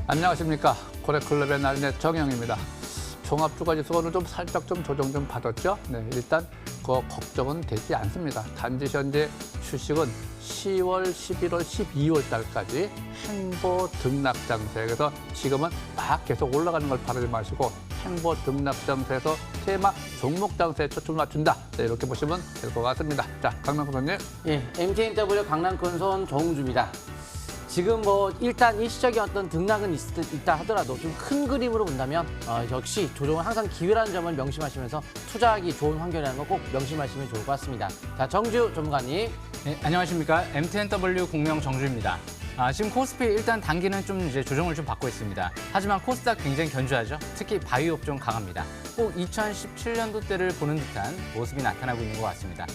안녕하십니까. 고래클럽의 나린의 정영입니다. 종합주가지수 오늘 좀 살짝 조정 좀 받았죠. 네, 일단 그 걱정은 되지 않습니다. 단지 현재 주식은 10월, 11월, 12월 달까지 행보 등락 장세. 그래서 지금은 막 계속 올라가는 걸 바라지 마시고 행보 등락 장세에서 테마 종목 장세에 초점을 맞춘다. 네, 이렇게 보시면 될 것 같습니다. 자, 강남구 선님. 예, MTNW 강남큰손 정우주입니다. 지금 일단 일시적인 어떤 등락은 있다 하더라도 좀 큰 그림으로 본다면 역시 조정은 항상 기회라는 점을 명심하시면서 투자하기 좋은 환경이라는 거 꼭 명심하시면 좋을 것 같습니다. 자, 정주 전문가님. 네, 안녕하십니까. MTNW 공명 정주입니다. 지금 코스피 일단 단기는 좀 이제 조정을 좀 받고 있습니다. 하지만 코스닥 굉장히 견조하죠. 특히 바이오 업종 강합니다. 꼭 2017년도 때를 보는 듯한 모습이 나타나고 있는 것 같습니다.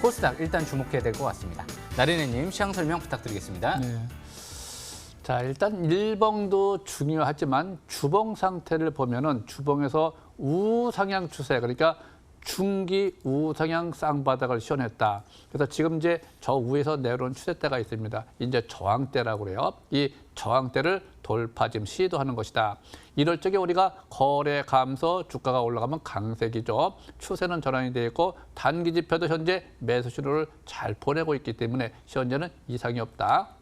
코스닥 일단 주목해야 될 것 같습니다. 나린애님 시황 설명 부탁드리겠습니다. 네. 자, 일단 일봉도 중요하지만 주봉 상태를 보면은 주봉에서 우상향 추세, 그러니까 중기 우상향 쌍바닥을 시연했다. 그래서 지금 이제 저 위에서 내려온 추세대가 있습니다. 이제 저항대라고 그래요. 이 저항대를 돌파 지금 시도하는 것이다. 이럴 적에 우리가 거래 감소, 주가가 올라가면 강세기죠. 추세는 전환이 되어 있고 단기 지표도 현재 매수 신호를 잘 보내고 있기 때문에 현재는 이상이 없다.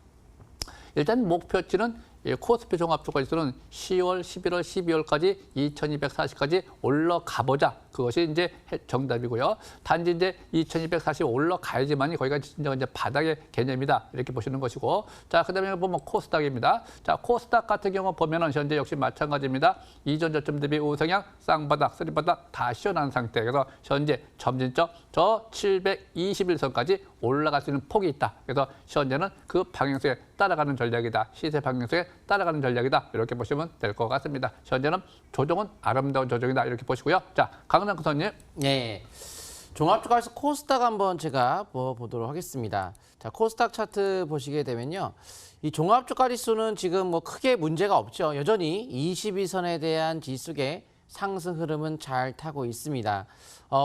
일단 목표치는 코스피 종합주가지수는 10월, 11월, 12월까지 2240까지 올라가보자. 그것이 이제 정답이고요. 단지 이제 2240 올라가야지만이 거기가 진짜 이제 바닥의 개념이다. 이렇게 보시는 것이고. 자, 그다음에 보면 코스닥입니다. 자, 코스닥 같은 경우 보면은 현재 역시 마찬가지입니다. 이전 저점 대비 우상향, 쌍바닥, 쓰리바닥 다 시원한 상태. 그래서 현재 점진적 저 721선까지 올라갈 수 있는 폭이 있다. 그래서 현재는 그 방향성에 따라가는 전략이다. 시세 방향성에 따라가는 전략이다. 이렇게 보시면 될 것 같습니다. 현재는 조정은 아름다운 조정이다. 이렇게 보시고요. 자, 강남구 선님. 네. 종합주가에서 코스닥 한번 제가 보도록 하겠습니다. 자, 코스닥 차트 보시게 되면요. 이 종합주가 지수는 지금 크게 문제가 없죠. 여전히 22선에 대한 지수의 상승 흐름은 잘 타고 있습니다.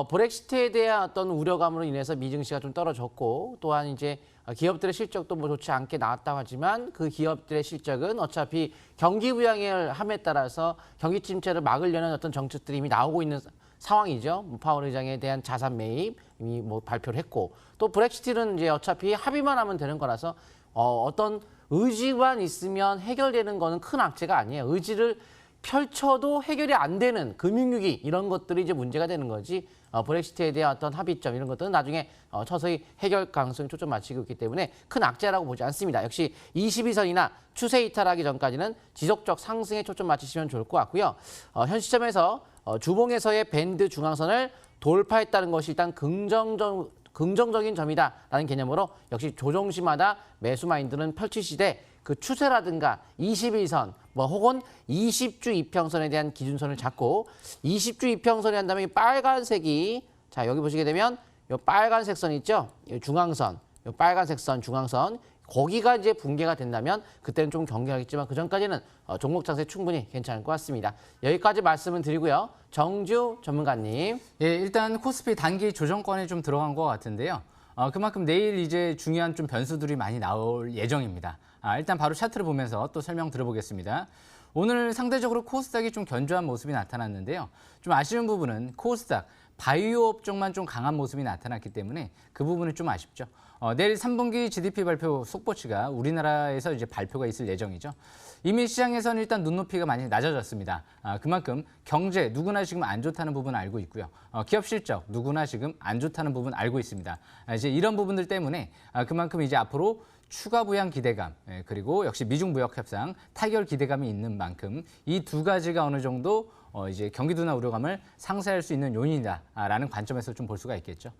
브렉시트에 대한 어떤 우려감으로 인해서 미증시가 좀 떨어졌고, 또한 이제 기업들의 실적도 좋지 않게 나왔다고 하지만 그 기업들의 실적은 어차피 경기 부양을 함에 따라서 경기 침체를 막으려는 어떤 정책들이 이미 나오고 있는 상황이죠. 파월 의장에 대한 자산 매입 이미 발표를 했고, 또 브렉시트는 이제 어차피 합의만 하면 되는 거라서 어떤 의지만 있으면 해결되는 거는 큰 악재가 아니에요. 의지를 펼쳐도 해결이 안 되는 금융위기 이런 것들이 이제 문제가 되는 거지. 브렉시트에 대한 어떤 합의점 이런 것들은 나중에 서서히 해결 가능성이 초점 맞추고 있기 때문에 큰 악재라고 보지 않습니다. 역시 22선이나 추세 이탈하기 전까지는 지속적 상승에 초점 맞추시면 좋을 것 같고요. 현 시점에서 주봉에서의 밴드 중앙선을 돌파했다는 것이 일단 긍정적인 점이다라는 개념으로 역시 조정시마다 매수 마인드는 펼치시되 그 추세라든가 21선 혹은 20주 이평선에 대한 기준선을 잡고 20주 이평선이 한다면 이 빨간색이 자 여기 보시게 되면 이 빨간색 선 있죠? 이 중앙선, 이 빨간색 선 중앙선 거기가 이제 붕괴가 된다면 그때는 좀 경계하겠지만 그 전까지는 종목 장세 충분히 괜찮을 것 같습니다. 여기까지 말씀을 드리고요. 정주 전문가님. 예, 일단 코스피 단기 조정권에 좀 들어간 것 같은데요. 그만큼 내일 이제 중요한 좀 변수들이 많이 나올 예정입니다. 일단 바로 차트를 보면서 또 설명 들어보겠습니다. 오늘 상대적으로 코스닥이 좀 견조한 모습이 나타났는데요. 좀 아쉬운 부분은 코스닥, 바이오 업종만 좀 강한 모습이 나타났기 때문에 그 부분은 좀 아쉽죠. 내일 3분기 GDP 발표 속보치가 우리나라에서 이제 발표가 있을 예정이죠. 이미 시장에서는 일단 눈높이가 많이 낮아졌습니다. 그만큼 경제 누구나 지금 안 좋다는 부분 알고 있고요. 기업 실적 누구나 지금 안 좋다는 부분 알고 있습니다. 이제 이런 부분들 때문에 그만큼 이제 앞으로 추가 부양 기대감 그리고 역시 미중 무역 협상 타결 기대감이 있는 만큼 이 두 가지가 어느 정도 이제 경기 둔화 우려감을 상쇄할 수 있는 요인이다라는 관점에서 좀 볼 수가 있겠죠.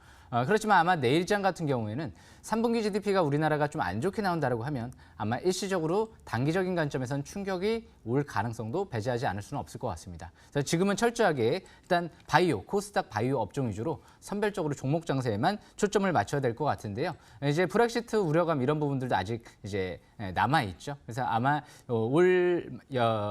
그렇지만 아마 내일장 같은 경우에는 3분기 GDP가 우리나라가 좀 안 좋게 나온다고 하면 아마 일시적으로 단기적인 관점에서는 충격이 올 가능성도 배제하지 않을 수는 없을 것 같습니다. 그래서 지금은 철저하게 일단 바이오, 코스닥 바이오 업종 위주로 선별적으로 종목 장세에만 초점을 맞춰야 될 것 같은데요. 이제 브렉시트 우려감 이런 부분들도 아직 이제 남아 있죠. 그래서 아마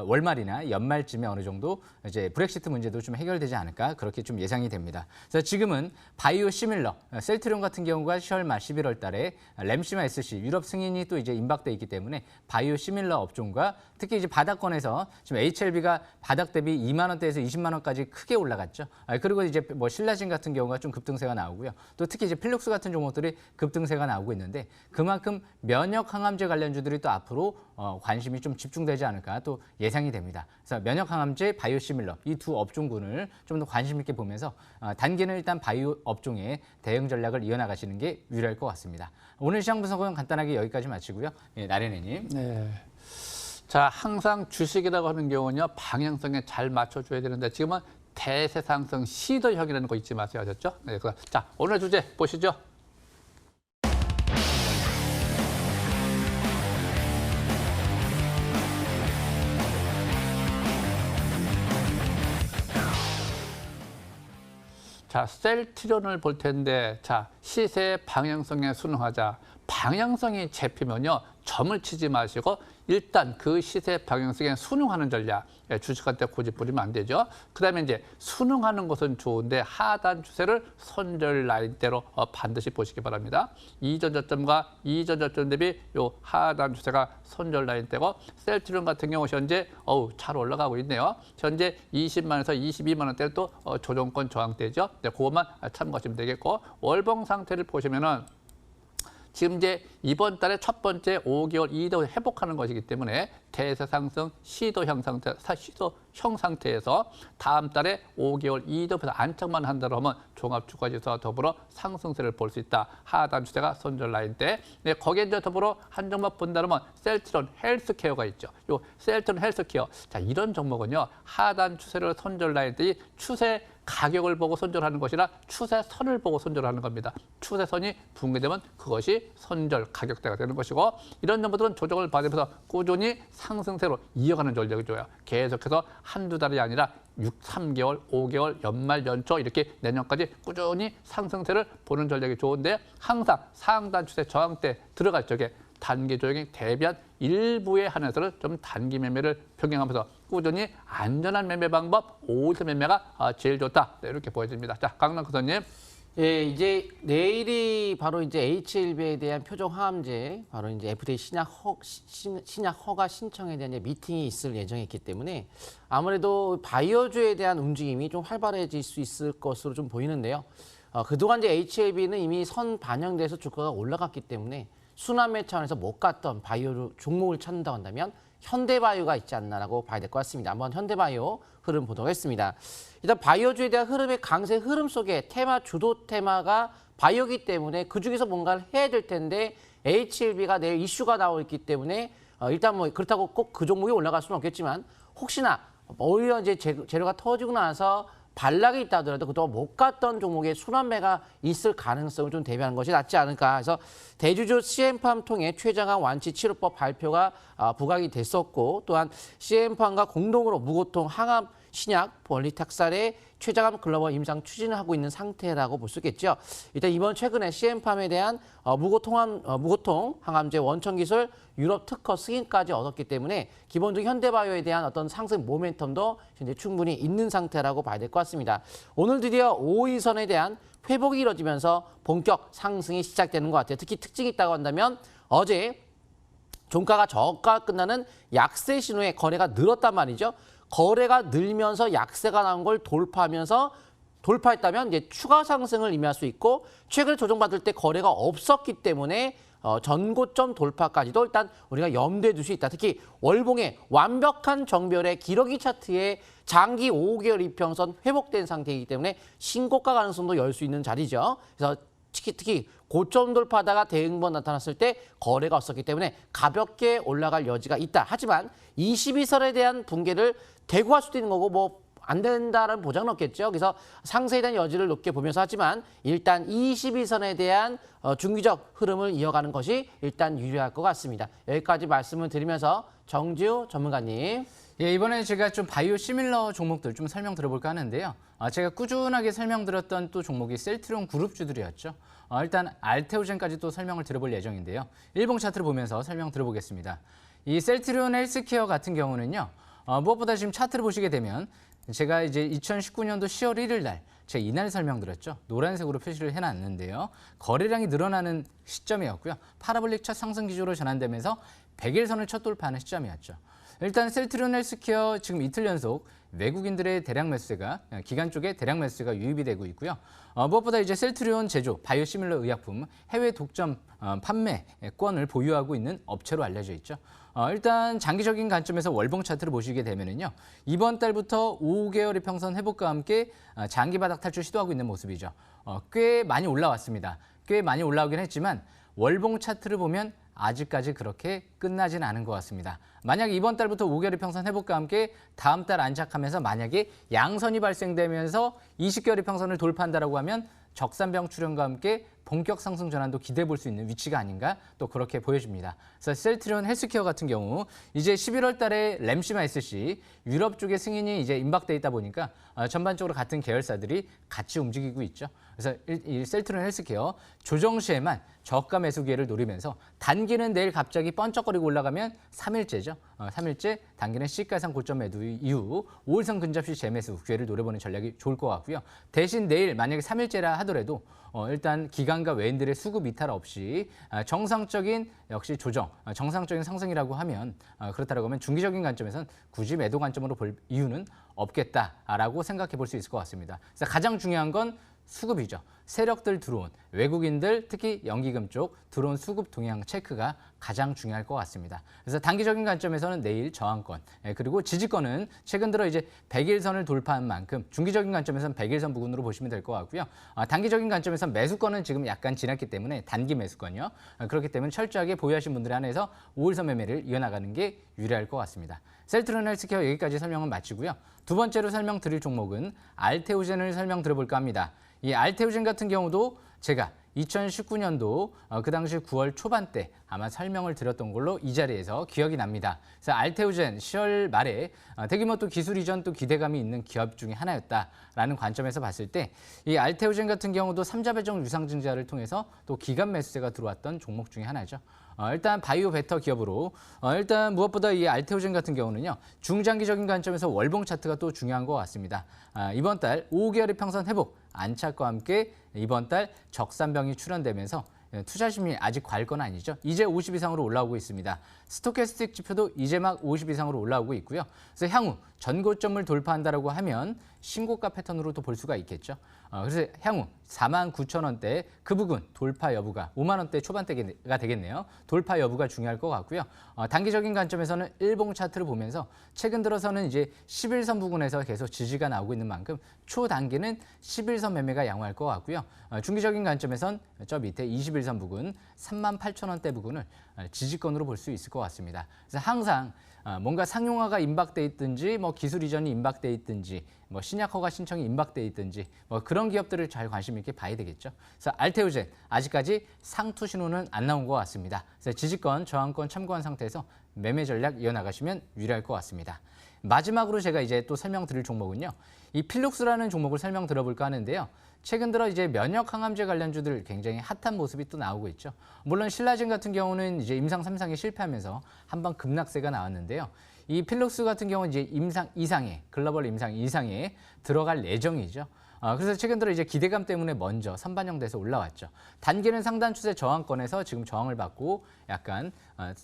월말이나 연말쯤에 어느 정도 이제 브렉시트 문제도 좀 해결되지 않을까 그렇게 좀 예상이 됩니다. 그래서 지금은 바이오 시밀러 바이오시밀러, 셀트리온 같은 경우가 10월 말 11월 달에 램시마 SC 유럽 승인이 또 이제 임박돼 있기 때문에 바이오시밀러 업종과 특히 이제 바닥권에서 지금 HLB가 바닥 대비 2만 원대에서 20만 원까지 크게 올라갔죠. 그리고 이제 뭐 신라진 같은 경우가 좀 급등세가 나오고요. 또 특히 이제 필룩스 같은 종목들이 급등세가 나오고 있는데 그만큼 면역 항암제 관련주들이 또 앞으로 관심이 좀 집중되지 않을까 또 예상이 됩니다. 그래서 면역 항암제, 바이오시밀러 이 두 업종군을 좀 더 관심 있게 보면서 단기는 일단 바이오 업종의 대응 전략을 이어나가시는 게 유리할 것 같습니다. 오늘 시장 분석은 간단하게 여기까지 마치고요. 나래네님. 네. 자, 항상 주식이라고 하는 경우는요, 방향성에 잘 맞춰줘야 되는데 지금은 대세 상승 시도형이라는 거 잊지 마세요. 아셨죠? 네, 자, 오늘 주제 보시죠. 자, 셀트리온을 볼 텐데, 자, 시세 방향성에 순응하자. 방향성이 잡히면요, 점을 치지 마시고 일단 그 시세 방향성에 순응하는 전략, 주식할 때 고집 부리면 안 되죠. 그다음에 이제 순응하는 것은 좋은데 하단 추세를 손절 라인대로 반드시 보시기 바랍니다. 이전 저점과 이전 저점 대비 요 하단 추세가 손절 라인대고 셀트리온 같은 경우 현재 잘 올라가고 있네요. 현재 20만에서 22만 원대를 또 조정권 저항대죠. 네, 그것만 참고하시면 되겠고 월봉 상태를 보시면은. 지금 이제 이번 달에 첫 번째 5개월 이도 회복하는 것이기 때문에 대세 상승 시도형 상태에서 다음 달에 5개월 이도에서 안착만 한다고 하면 종합주가지수와 더불어 상승세를 볼 수 있다. 하단 추세가 손절 라인대. 네, 거기에 이제 더불어 한 종목 본다면 셀트리온 헬스케어가 있죠. 요 셀트리온 헬스케어. 자, 이런 종목은요. 하단 추세를 손절 라인대 추세 가격을 보고 손절하는 것이라 추세선을 보고 손절하는 겁니다. 추세선이 붕괴되면 그것이 손절 가격대가 되는 것이고 이런 정보들은 조정을 받으면서 꾸준히 상승세로 이어가는 전략이 좋아요. 계속해서 한두 달이 아니라 3개월, 5개월, 연말, 연초 이렇게 내년까지 꾸준히 상승세를 보는 전략이 좋은데 항상 상단 추세 저항대 들어갈 적에 단기 조정에 대비한 일부에 한해서는 좀 단기 매매를 병행하면서 꾸준히 안전한 매매 방법 5일선 매매가 제일 좋다. 네, 이렇게 보여집니다. 자, 강남구 선님. 예, 이제 내일이 바로 이제 HLB에 대한 표정 하함제, 바로 이제 FDA 신약 허가 신청에 대한 이제 미팅이 있을 예정이기 때문에 아무래도 바이오주에 대한 움직임이 좀 활발해질 수 있을 것으로 좀 보이는데요. 그동안 이제 HLB는 이미 선 반영돼서 주가가 올라갔기 때문에 순환매 차원에서 못 갔던 바이오 종목을 찾는다고 한다면 현대바이오가 있지 않나라고 봐야 될 것 같습니다. 한번 현대바이오 흐름 보도록 하겠습니다. 일단 바이오주에 대한 흐름의 강세 흐름 속에 주도 테마가 바이오기 때문에 그중에서 뭔가를 해야 될 텐데 HLB가 내일 이슈가 나오고 있기 때문에 일단 뭐 그렇다고 꼭 그 종목이 올라갈 수는 없겠지만 혹시나 오히려 이제 재료가 터지고 나서 반락이 있다 하더라도 그동안 못 갔던 종목의 순환매가 있을 가능성을 좀 대비하는 것이 낫지 않을까 해서 대주주 CM팜 통해 최장한 완치 치료법 발표가 부각이 됐었고 또한 CM팜과 공동으로 무고통 항암 신약 원리 탁살의 최장암 글로벌 임상 추진을 하고 있는 상태라고 볼 수 있겠죠. 일단 이번 최근에 CM팜에 대한 무고통 항암제 원천 기술 유럽 특허 승인까지 얻었기 때문에 기본적인 현대바이오에 대한 어떤 상승 모멘텀도 현재 충분히 있는 상태라고 봐야 될 것 같습니다. 오늘 드디어 5일선에 대한 회복이 이뤄지면서 본격 상승이 시작되는 것 같아요. 특히 특징이 있다고 한다면 어제 종가가 저가 끝나는 약세 신호에 거래가 늘었단 말이죠. 거래가 늘면서 약세가 나온 걸 돌파했다면 이제 추가 상승을 의미할 수 있고 최근에 조정받을 때 거래가 없었기 때문에 전고점 돌파까지도 일단 우리가 염두에 둘 수 있다. 특히 월봉의 완벽한 정별의 기러기 차트에 장기 5개월 이평선 회복된 상태이기 때문에 신고가 가능성도 열 수 있는 자리죠. 그래서 특히 고점 돌파하다가 대응번 나타났을 때 거래가 없었기 때문에 가볍게 올라갈 여지가 있다. 하지만 22선에 대한 붕괴를 대구할 수도 있는 거고 뭐 안 된다는 보장은 없겠죠. 그래서 상승에 대한 여지를 높게 보면서 하지만 일단 22선에 대한 중기적 흐름을 이어가는 것이 일단 유리할 것 같습니다. 여기까지 말씀을 드리면서 정지우 전문가님. 예, 이번에 제가 좀 바이오 시밀러 종목들 좀 설명 들어볼까 하는데요. 제가 꾸준하게 설명드렸던 또 종목이 셀트리온 그룹주들이었죠. 일단 알테오젠까지 또 설명을 드려볼 예정인데요. 일봉 차트를 보면서 설명 들어보겠습니다. 이 셀트리온 헬스케어 같은 경우는요. 무엇보다 지금 차트를 보시게 되면 제가 이제 2019년도 10월 1일 날 제가 이날 설명드렸죠. 노란색으로 표시를 해놨는데요. 거래량이 늘어나는 시점이었고요. 파라볼릭 첫 상승 기조로 전환되면서 100일선을 첫 돌파하는 시점이었죠. 일단 셀트리온 헬스케어 지금 이틀 연속 외국인들의 대량 매수세가 기관 쪽에 대량 매수세가 유입이 되고 있고요. 무엇보다 이제 셀트리온 제조 바이오시밀러 의약품 해외 독점 판매권을 보유하고 있는 업체로 알려져 있죠. 일단 장기적인 관점에서 월봉 차트를 보시게 되면은요. 이번 달부터 5개월의 평선 회복과 함께 장기 바닥 탈출 시도하고 있는 모습이죠. 꽤 많이 올라왔습니다. 꽤 많이 올라오긴 했지만 월봉 차트를 보면 아직까지 그렇게 끝나진 않은 것 같습니다. 만약 이번 달부터 5개월의 평선 회복과 함께 다음 달 안착하면서 만약에 양선이 발생되면서 20개월의 평선을 돌파한다라고 하면 적산병 출현과 함께 본격 상승 전환도 기대해 볼 수 있는 위치가 아닌가 또 그렇게 보여집니다. 그래서 셀트리온 헬스케어 같은 경우 이제 11월 달에 램시마 SC 유럽 쪽의 승인이 이제 임박돼 있다 보니까 전반적으로 같은 계열사들이 같이 움직이고 있죠. 그래서 이 셀트리온 헬스케어 조정 시에만 저가 매수 기회를 노리면서 단기는 내일 갑자기 번쩍거리고 올라가면 3일째죠. 3일째 단기는 시가상 고점 매도 이후 5일선 근접시 재매수 기회를 노려보는 전략이 좋을 것 같고요. 대신 내일 만약에 3일째라 하더라도 일단 기관과 외인들의 수급 이탈 없이 정상적인 역시 조정, 정상적인 상승이라고 하면 그렇다고 하면 중기적인 관점에서는 굳이 매도 관점으로 볼 이유는 없겠다라고 생각해 볼 수 있을 것 같습니다. 그래서 가장 중요한 건 수급이죠. 세력들 들어온 외국인들 특히 연기금 쪽 들어온 수급 동향 체크가 가장 중요할 것 같습니다. 그래서 단기적인 관점에서는 내일 저항권 그리고 지지권은 최근 들어 이제 100일선을 돌파한 만큼 중기적인 관점에서는 100일선 부근으로 보시면 될 것 같고요. 단기적인 관점에서는 매수권은 지금 약간 지났기 때문에 단기 매수권이요. 그렇기 때문에 철저하게 보유하신 분들에 한해서 5일선 매매를 이어나가는 게 유리할 것 같습니다. 셀트리온 헬스케어 여기까지 설명은 마치고요. 두 번째로 설명드릴 종목은 알테오젠을 설명드려볼까 합니다. 이 알테오젠 같은 경우도 제가 2019년도 그 당시 9월 초반 때 아마 설명을 드렸던 걸로 이 자리에서 기억이 납니다. 그래서 알테오젠 10월 말에 대규모 또 기술 이전 또 기대감이 있는 기업 중에 하나였다라는 관점에서 봤을 때 이 알테오젠 같은 경우도 3자 배정 유상증자를 통해서 또 기간 매수세가 들어왔던 종목 중에 하나죠. 일단 바이오 베터 기업으로 일단 무엇보다 이 알테오젠 같은 경우는요. 중장기적인 관점에서 월봉 차트가 또 중요한 것 같습니다. 이번 달 5개월의 평선 회복 안착과 함께 이번 달 적산병이 출현되면서 투자 심리 아직 과할 건 아니죠. 이제 50 이상으로 올라오고 있습니다. 스토캐스틱 지표도 이제 막 50 이상으로 올라오고 있고요. 그래서 향후 전고점을 돌파한다라고 하면 신고가 패턴으로도 볼 수가 있겠죠. 그래서 향후 49,000원대 그 부분 돌파 여부가 5만 원대 초반대가 되겠네요. 돌파 여부가 중요할 것 같고요. 단기적인 관점에서는 일봉 차트를 보면서 최근 들어서는 이제 11선 부근에서 계속 지지가 나오고 있는 만큼 초단기는 11선 매매가 양호할 것 같고요. 중기적인 관점에선 저 밑에 21선 부근 38,000원대 부근을 지지권으로 볼 수 있을 것 같습니다. 그래서 항상 뭔가 상용화가 임박돼 있든지 뭐 기술 이전이 임박돼 있든지 뭐 신약 허가 신청이 임박돼 있든지 뭐 그런 기업들을 잘 관심 있게 봐야 되겠죠. 그래서 알테오젠 아직까지 상투 신호는 안 나온 것 같습니다. 그래서 지지권, 저항권 참고한 상태에서 매매 전략 이어나가시면 유리할 것 같습니다. 마지막으로 제가 이제 또 설명드릴 종목은요. 이 필룩스라는 종목을 설명드려볼까 하는데요. 최근 들어 이제 면역 항암제 관련주들 굉장히 핫한 모습이 또 나오고 있죠. 물론 신라젠 같은 경우는 이제 임상 3상에 실패하면서 한번 급락세가 나왔는데요. 이 필룩스 같은 경우는 이제 임상 2상에 글로벌 임상 2상에 들어갈 예정이죠. 그래서 최근 들어 이제 기대감 때문에 먼저 선반영돼서 올라왔죠. 단기는 상단 추세 저항권에서 지금 저항을 받고 약간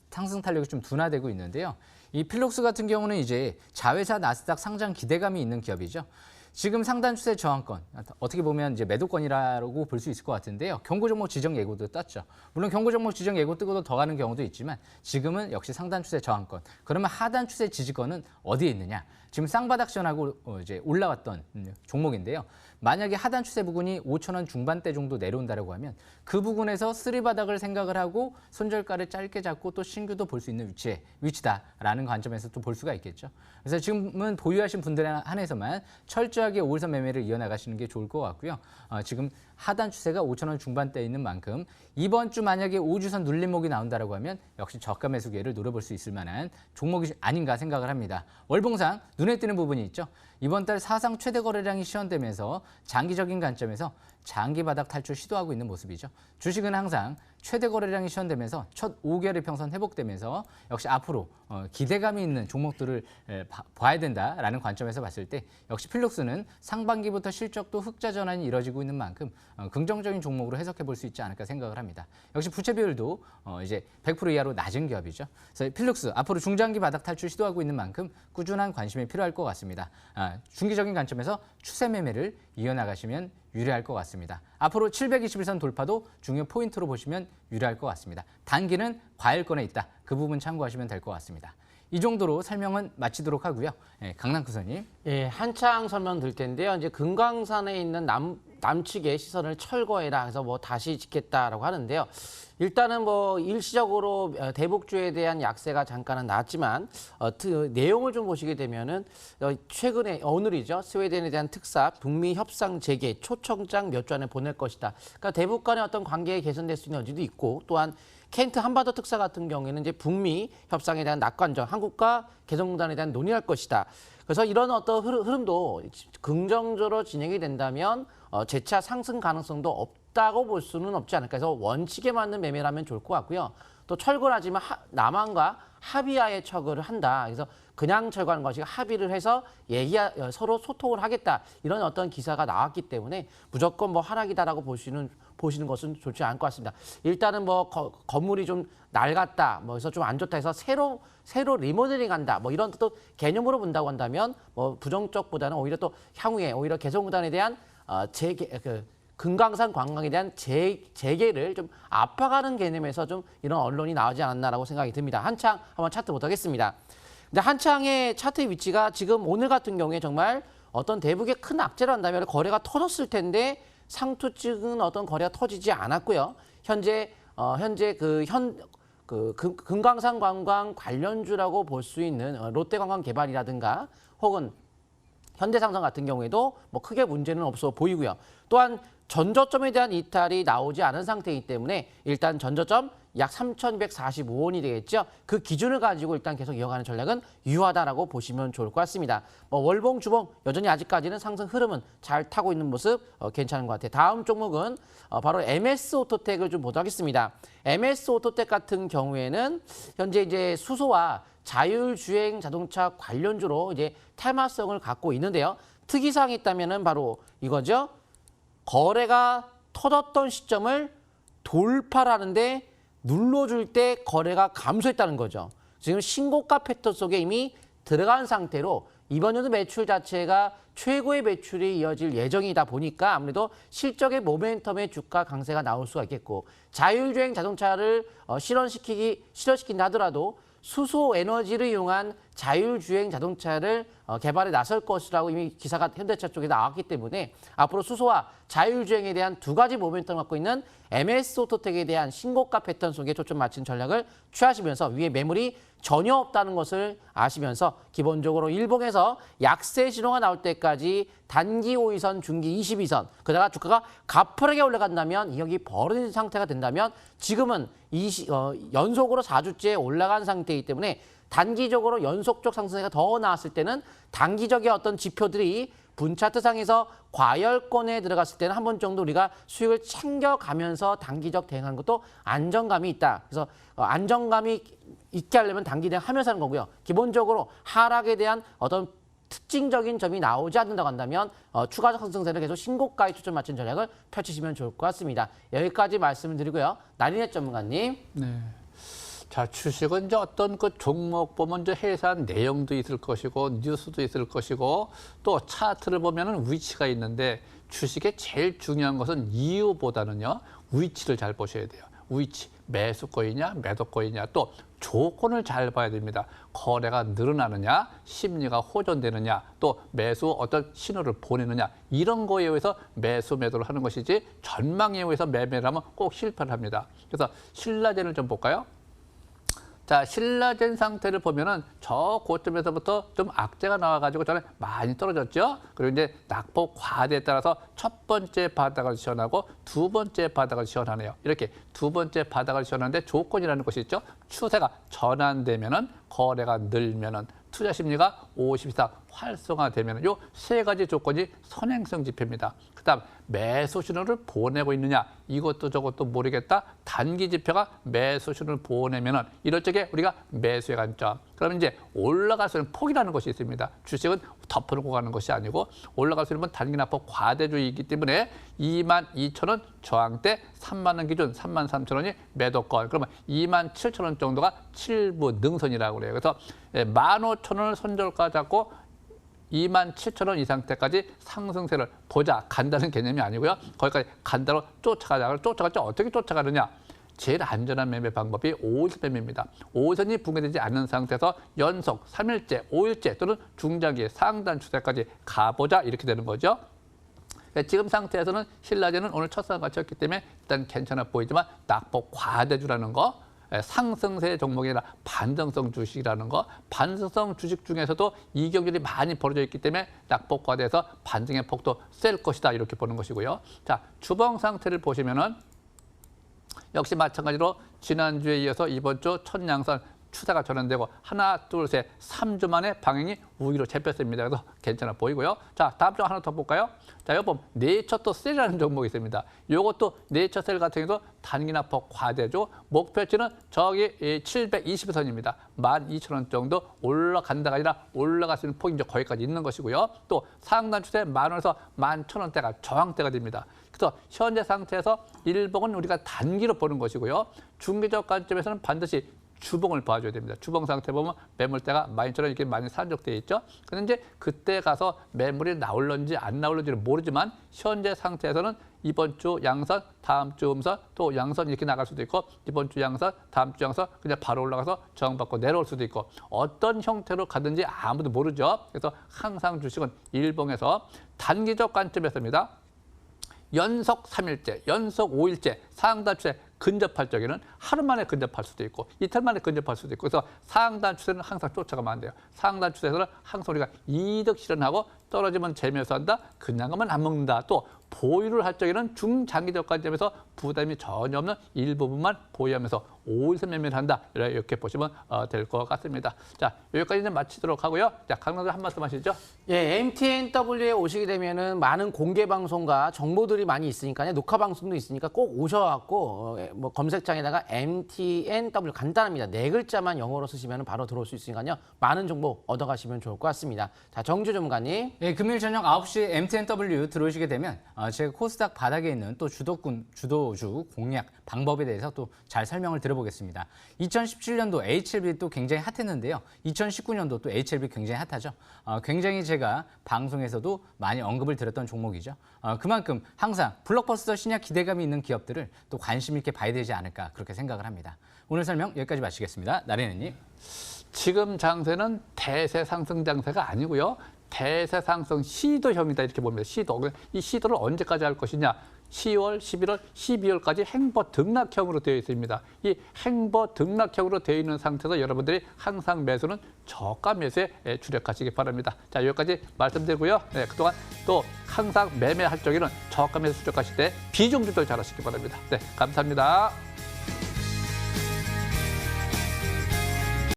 상승 탄력이 좀 둔화되고 있는데요. 이 필룩스 같은 경우는 이제 자회사 나스닥 상장 기대감이 있는 기업이죠. 지금 상단 추세 저항권 어떻게 보면 이제 매도권이라고 볼 수 있을 것 같은데요. 경고 종목 지정 예고도 떴죠. 물론 경고 종목 지정 예고 뜨고도 더 가는 경우도 있지만 지금은 역시 상단 추세 저항권. 그러면 하단 추세 지지권은 어디에 있느냐? 지금 쌍바닥 시전하고 이제 올라왔던 종목인데요. 만약에 하단 추세 부근이 5,000원 중반대 정도 내려온다라고 하면 그 부근에서 쓰리바닥을 생각을 하고 손절가를 짧게 잡고 또 신규도 볼 수 있는 위치다라는 관점에서 또 볼 수가 있겠죠. 그래서 지금은 보유하신 분들에 한해서만 철저하게 5일선 매매를 이어나가시는 게 좋을 것 같고요. 지금 하단 추세가 5,000원 중반대에 있는 만큼 이번 주 만약에 5주선 눌림목이 나온다라고 하면 역시 저가 매수 기회를 노려볼 수 있을 만한 종목이 아닌가 생각을 합니다. 월봉상 눈에 띄는 부분이 있죠. 이번 달 사상 최대 거래량이 시현되면서 장기적인 관점에서 장기 바닥 탈출 시도하고 있는 모습이죠. 주식은 항상 최대 거래량이 시현되면서 첫 5개월 이평선 회복되면서 역시 앞으로 기대감이 있는 종목들을 봐야 된다라는 관점에서 봤을 때 역시 필룩스는 상반기부터 실적도 흑자 전환이 이뤄지고 있는 만큼 긍정적인 종목으로 해석해 볼 수 있지 않을까 생각을 합니다. 역시 부채 비율도 이제 100% 이하로 낮은 기업이죠. 그래서 필룩스 앞으로 중장기 바닥 탈출 시도하고 있는 만큼 꾸준한 관심이 필요할 것 같습니다. 중기적인 관점에서 추세 매매를 이어나가시면 유리할 것 같습니다. 앞으로 721선 돌파도 중요 포인트로 보시면 유리할 것 같습니다. 단기는 과열권에 있다. 그 부분 참고하시면 될 것 같습니다. 이 정도로 설명은 마치도록 하고요. 강남구선님. 예, 한창 설명드릴 텐데요. 이제 금강산에 있는 남측의 시선을 철거해라. 그래서 뭐 다시 짓겠다라고 하는데요. 일단은 뭐 일시적으로 대북주에 대한 약세가 잠깐은 나왔지만 내용을 좀 보시게 되면은 최근에 오늘이죠. 스웨덴에 대한 특사 북미 협상 재개 초청장 몇 주 안에 보낼 것이다. 그러니까 대북 간의 어떤 관계가 개선될 수 있는 여지도 있고 또한 켄트 한바더 특사 같은 경우에는 이제 북미 협상에 대한 낙관적 한국과 개성공단에 대한 논의할 것이다. 그래서 이런 어떤 흐름도 긍정적으로 진행이 된다면 재차 상승 가능성도 없다고 볼 수는 없지 않을까. 그래서 원칙에 맞는 매매를 하면 좋을 것 같고요. 또 철거를 하지만 남한과 합의하에 철거를 한다. 그래서 그냥 철거하는 것이 합의를 해서 서로 소통을 하겠다. 이런 어떤 기사가 나왔기 때문에 무조건 뭐 하락이다라고 보시는 것은 좋지 않을 것 같습니다. 일단은 뭐 건물이 좀 낡았다. 뭐 그래서 좀 안 좋다 해서 새로 리모델링한다. 뭐 이런 또 개념으로 본다고 한다면 뭐 부정적보다는 오히려 또 향후에 오히려 개성공단에 대한 금강산 관광에 대한 재개를 좀 압박하는 개념에서 좀 이런 언론이 나오지 않았나라고 생각이 듭니다. 한창 한번 차트 보도록 하겠습니다. 근데 한창의 차트의 위치가 지금 오늘 같은 경우에 정말 어떤 대북의 큰 악재를 한다면 거래가 터졌을 텐데 상투 찍은 어떤 거래가 터지지 않았고요. 현재 금강산 관광 관련주라고 볼 수 있는 롯데관광개발이라든가 혹은 현대상선 같은 경우에도 뭐 크게 문제는 없어 보이고요. 또한 전저점에 대한 이탈이 나오지 않은 상태이기 때문에 일단 전저점 약 3,145원이 되겠죠. 그 기준을 가지고 일단 계속 이어가는 전략은 유효하다라고 보시면 좋을 것 같습니다. 뭐 월봉, 주봉 여전히 아직까지는 상승 흐름은 잘 타고 있는 모습 괜찮은 것 같아요. 다음 종목은 바로 MS 오토텍을 좀 보도록 하겠습니다. MS 오토텍 같은 경우에는 현재 이제 수소와 자율주행 자동차 관련주로 이제 테마성을 갖고 있는데요. 특이사항이 있다면은 바로 이거죠. 거래가 터졌던 시점을 돌파하는데 눌러줄 때 거래가 감소했다는 거죠. 지금 신고가 패턴 속에 이미 들어간 상태로 이번 연도 매출 자체가 최고의 매출이 이어질 예정이다 보니까 아무래도 실적의 모멘텀의 주가 강세가 나올 수가 있겠고 자율주행 자동차를 실현시킨다 하더라도 수소 에너지를 이용한 자율주행 자동차를 개발에 나설 것이라고 이미 기사가 현대차 쪽에 나왔기 때문에 앞으로 수소와 자율주행에 대한 두 가지 모멘텀을 갖고 있는 MS 오토텍에 대한 신고가 패턴 속에 초점 맞춘 전략을 취하시면서 위에 매물이 전혀 없다는 것을 아시면서 기본적으로 일봉에서 약세 신호가 나올 때까지 단기 5위선, 중기 22선 그러다가 주가가 가파르게 올라간다면 여기 벌어진 상태가 된다면 지금은 연속으로 4주째 올라간 상태이기 때문에 단기적으로 연속적 상승세가 더 나왔을 때는 단기적인 어떤 지표들이 분차트상에서 과열권에 들어갔을 때는 한 번 정도 우리가 수익을 챙겨가면서 단기적 대응하는 것도 안정감이 있다. 그래서 안정감이 있게 하려면 단기 대응하면서 하는 거고요. 기본적으로 하락에 대한 어떤 특징적인 점이 나오지 않는다고 한다면 추가적 상승세를 계속 신고가에 초점 맞춘 전략을 펼치시면 좋을 것 같습니다. 여기까지 말씀을 드리고요. 나린의 전문가님. 네. 자, 주식은 이제 어떤 그 종목 보면 이제 회사 내용도 있을 것이고 뉴스도 있을 것이고 또 차트를 보면은 위치가 있는데 주식의 제일 중요한 것은 이유보다는요 위치를 잘 보셔야 돼요. 위치, 매수권이냐 매도권이냐 또 조건을 잘 봐야 됩니다. 거래가 늘어나느냐, 심리가 호전되느냐, 또 매수 어떤 신호를 보내느냐 이런 거에 의해서 매수 매도를 하는 것이지 전망에 의해서 매매를 하면 꼭 실패를 합니다. 그래서 신라젠을 좀 볼까요? 자, 신라젠 상태를 보면은 저 고점에서부터 좀 악재가 나와가지고 전에 많이 떨어졌죠. 그리고 이제 낙폭 과대에 따라서 첫 번째 바닥을 시연하고 두 번째 바닥을 시연하네요. 이렇게 두 번째 바닥을 시연하는데 조건이라는 것이 있죠. 추세가 전환되면은 거래가 늘면은 투자 심리가 50 이상 활성화되면 요 세 가지 조건이 선행성 지표입니다. 그다음 매수 신호를 보내고 있느냐 이것도 저것도 모르겠다. 단기 지표가 매수 신호를 보내면은 이럴 적에 우리가 매수의 관점. 그러면 이제 올라갈 수 있는 폭이라는 것이 있습니다. 주식은 덮어놓고 가는 것이 아니고 올라갈 수 있는 건 단기나 폭 과대주의이기 때문에 22,000원 저항대 3만 원 기준 33,000원이 매도권. 그러면 27,000원 정도가 7부 능선이라고 그래요. 그래서 15,000원을 손절가 잡고 27,000원 이 상태까지 상승세를 보자 간다는 개념이 아니고요. 거기까지 간다로 쫓아가자. 쫓아갈 때 어떻게 쫓아가느냐. 제일 안전한 매매 방법이 5일선 매매입니다. 5일선이 붕괴되지 않는 상태에서 연속 3일째, 5일째 또는 중장기 상단 추세까지 가보자 이렇게 되는 거죠. 지금 상태에서는 신라제는 오늘 첫상 같이였기 때문에 일단 괜찮아 보이지만 낙폭 과대주라는 거. 상승세 종목이 아니라 반등성 주식이라는 거. 반등성 주식 중에서도 이격률이 많이 벌어져 있기 때문에 낙폭과대해서 반등의 폭도 셀 것이다 이렇게 보는 것이고요. 자, 주봉 상태를 보시면은 역시 마찬가지로 지난주에 이어서 이번 주 첫 양선 추세가 전환되고 하나, 둘, 셋, 3주 만에 방향이 우위로 잡혔습니다. 그래서 괜찮아 보이고요. 자, 다음 주 하나 더 볼까요? 자, 여러분 네이처셀이라는 종목이 있습니다. 이것도 네이처셀 같은 경우도 단기나 폭 과대죠. 목표치는 저기 720선입니다. 12,000원 정도 올라간다가 아니라 올라갈 수 있는 폭이 이제 거기까지 있는 것이고요. 또 상단 추세 10,000원에서 11,000원대가 저항대가 됩니다. 그래서 현재 상태에서 일봉은 우리가 단기로 보는 것이고요. 중기적 관점에서는 반드시 주봉을 봐줘야 됩니다. 주봉 상태 보면 매물대가 12,000원 이렇게 많이 산적되어 있죠. 그런데 이제 그때 가서 매물이 나올런지 안 나올런지는 모르지만 현재 상태에서는 이번 주 양선, 다음 주 음선, 또 양선 이렇게 나갈 수도 있고 이번 주 양선, 다음 주 양선 그냥 바로 올라가서 저항받고 내려올 수도 있고 어떤 형태로 가든지 아무도 모르죠. 그래서 항상 주식은 일봉에서 단기적 관점에서입니다. 연속 3일째, 연속 5일째 상단 추세 근접할 적에는 하루 만에 근접할 수도 있고 이틀 만에 근접할 수도 있고 그래서 상단 추세는 항상 쫓아가면 안 돼요. 상단 추세에서는 항상 우리가 이득 실현하고 떨어지면 재미없어 한다. 그냥 가면 안 먹는다. 또 보유를 할 적에는 중장기적 관점에서 부담이 전혀 없는 일부분만 보유하면서 5일선 매매를 한다. 이렇게 보시면 될 것 같습니다. 자, 여기까지 이제 마치도록 하고요. 자, 강남들 한 말씀 하시죠. 예, MTNW에 오시게 되면은 많은 공개 방송과 정보들이 많이 있으니까요. 녹화 방송도 있으니까 꼭 오셔갖고 뭐 검색창에다가 MTNW 간단합니다. 네 글자만 영어로 쓰시면 바로 들어올 수 있으니까요. 많은 정보 얻어가시면 좋을 것 같습니다. 자, 정주 전문가님. 예, 금요일 저녁 9시 MTNW 들어오시게 되면 제가 코스닥 바닥에 있는 또 주도주 공략 방법에 대해서 또 잘 설명을 드려보겠습니다. 2017년도 HLB 또 굉장히 핫했는데요. 2019년도 또 HLB 굉장히 핫하죠. 굉장히 제가 방송에서도 많이 언급을 드렸던 종목이죠. 그만큼 항상 블록버스터 신약 기대감이 있는 기업들을 또 관심 있게 봐야 되지 않을까 그렇게 생각을 합니다. 오늘 설명 여기까지 마치겠습니다. 나래는님. 지금 장세는 대세 상승 장세가 아니고요. 대세 상승 시도형이다 이렇게 봅니다. 시도. 이 시도를 언제까지 할 것이냐. 10월, 11월, 12월까지 행보 등락형으로 되어 있습니다. 이 행보 등락형으로 되어 있는 상태에서 여러분들이 항상 매수는 저가 매수에 주력하시기 바랍니다. 자, 여기까지 말씀드리고요. 네, 그동안 또 항상 매매할 적에는 저가 매수 주력하실 때 비중 조절 잘 하시기 바랍니다. 네, 감사합니다.